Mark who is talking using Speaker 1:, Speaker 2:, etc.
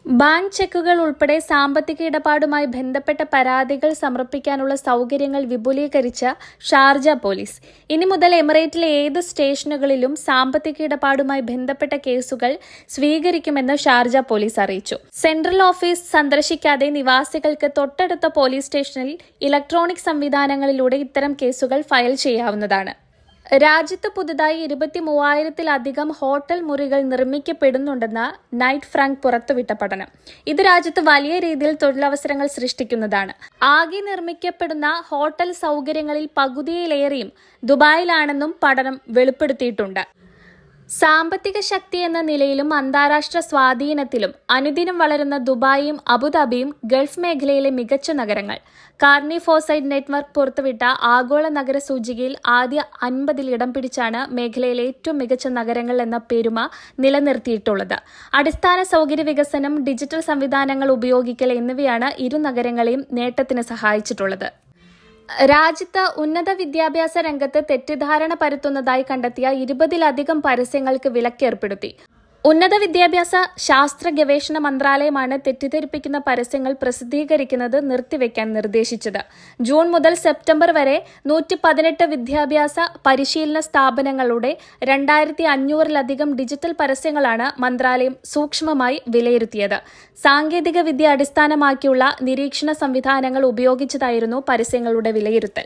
Speaker 1: Bank ചെക്കുകൾ ഉൾപ്പെടെ സാമ്പത്തിക ഇടപാടുമായി ബന്ധപ്പെട്ട പരാതികൾ സമർപ്പിക്കാനുള്ള സൗകര്യങ്ങൾ വിപുലീകരിച്ച ഷാർജ പോലീസ്. ഇനി മുതൽ എമിറേറ്റിലെ ഏത് സ്റ്റേഷനുകളിലും സാമ്പത്തിക ഇടപാടുമായി ബന്ധപ്പെട്ട കേസുകൾ സ്വീകരിക്കുമെന്ന് ഷാർജ പോലീസ് അറിയിച്ചു. സെൻട്രൽ ഓഫീസ് സന്ദർശിക്കാതെ നിവാസികൾക്ക് തൊട്ടടുത്ത പോലീസ് സ്റ്റേഷനിൽ ഇലക്ട്രോണിക് സംവിധാനങ്ങളിലൂടെ ഇത്തരം കേസുകൾ ഫയൽ ചെയ്യാവുന്നതാണ്. രാജ്യത്ത് പുതുതായി 23,000-ലധികം ഹോട്ടൽ മുറികൾ നിർമ്മിക്കപ്പെടുന്നുണ്ടെന്ന നൈറ്റ് ഫ്രാങ്ക് പുറത്തുവിട്ട പഠനം. ഇത് രാജ്യത്ത് വലിയ രീതിയിൽ തൊഴിലവസരങ്ങൾ സൃഷ്ടിക്കുന്നതാണ്. ആകെ നിർമ്മിക്കപ്പെടുന്ന ഹോട്ടൽ സൗകര്യങ്ങളിൽ പകുതിയിലേറെയും ദുബായിലാണെന്നും പഠനം വെളിപ്പെടുത്തിയിട്ടുണ്ട്. സാമ്പത്തിക ശക്തി എന്ന നിലയിലും അന്താരാഷ്ട്ര സ്വാധീനത്തിലും അനുദിനം വളരുന്ന ദുബായും അബുദാബിയും ഗൾഫ് മേഖലയിലെ മികച്ച നഗരങ്ങൾ. കാർണി ഫോസൈറ്റ് നെറ്റ്വർക്ക് പുറത്തുവിട്ട ആഗോള നഗര സൂചികയിൽ ആദ്യ 50-ൽ ഇടം പിടിച്ചാണ് മേഖലയിലെ ഏറ്റവും മികച്ച നഗരങ്ങൾ എന്ന പെരുമ നിലനിർത്തിയിട്ടുള്ളത്. അടിസ്ഥാന സൗകര്യ വികസനം, ഡിജിറ്റൽ സംവിധാനങ്ങൾ ഉപയോഗിക്കൽ എന്നിവയാണ് ഇരു നഗരങ്ങളെയും നേട്ടത്തിന് സഹായിച്ചിട്ടുള്ളത്. രാജ്യത്ത് ഉന്നത വിദ്യാഭ്യാസ രംഗത്ത് തെറ്റിദ്ധാരണ പരത്തുന്നതായി കണ്ടെത്തിയ 20-ലധികം പരസ്യങ്ങൾക്ക് വിലക്കേർപ്പെടുത്തി. ഉന്നത വിദ്യാഭ്യാസ ശാസ്ത്ര ഗവേഷണ മന്ത്രാലയമാണ് തെറ്റിദ്ധരിപ്പിക്കുന്ന പരസ്യങ്ങൾ പ്രസിദ്ധീകരിക്കുന്നത് നിർത്തിവെക്കാൻ നിർദ്ദേശിച്ചത്. ജൂൺ മുതൽ സെപ്റ്റംബർ വരെ 118 വിദ്യാഭ്യാസ പരിശീലന സ്ഥാപനങ്ങളുടെ 2,500-ലധികം ഡിജിറ്റൽ പരസ്യങ്ങളാണ് മന്ത്രാലയം സൂക്ഷ്മമായി വിലയിരുത്തിയത്. സാങ്കേതിക വിദ്യ അടിസ്ഥാനമാക്കിയുള്ള നിരീക്ഷണ സംവിധാനങ്ങൾ ഉപയോഗിച്ചതായിരുന്നു പരസ്യങ്ങളുടെ വിലയിരുത്തൽ.